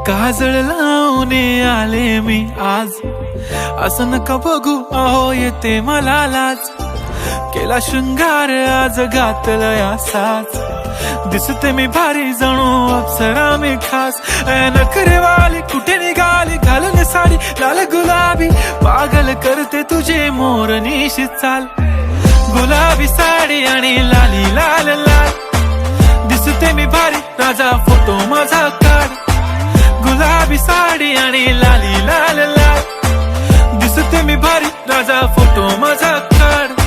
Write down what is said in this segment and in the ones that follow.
काजळ लावून आले मी आज, असं नका बघू अहो येते मला लाज. केला शृंगार आज घातलं या साज, दिसते मी भारी जणू अप्सरा मी खास. नखरेवाली कुठे निघाली घालून साडी लाल गुलाबी, पागल करते तुझे मोरनीशी चाल. गुलाबी साडी आणि लाली लाल लाल, दिसते मी भारी राजा फोटो माझा काढ. गुलाबी साडी आणि लाली लाल लाल, दिसते मी भारी राजा फोटो माझा काढ.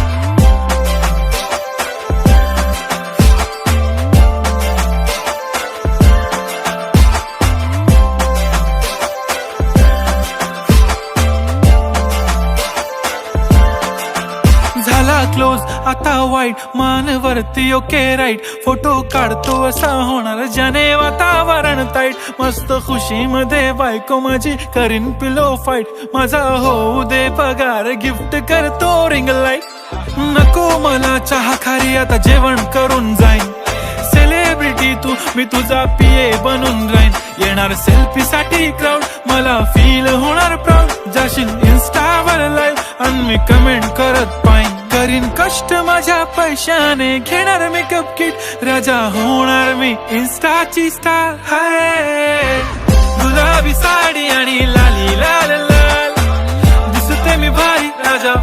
झाला क्लोज आता वाईट, मान वरती ओके राईट. फोटो काढतो असा होणार ज्याने वातावरण ताईट. मस्त खुशी मध्ये बायको माझी करीन पिलो फाईट. माझा होऊ दे पगार गिफ्ट करतो रिंग लाईट. नको मला चहा खारी आता जेवण करून जाईन. सेलिब्रिटी तू मी तुझा पिये बनून राहीन. येणार सेल्फी साठी क्राऊड मला फील होणार प्राऊड. जाशील इन्स्टावर लाईव्ह आणि मी कमेंट करत पाईन. करीन कष्ट माझ्या पैशाने घेणार मेकअप किट. राजा होणार मी इन्स्टाची स्टार. हाय गुलाबी साडी आणि लाली लाल लाल, दिसते मी भारी राजा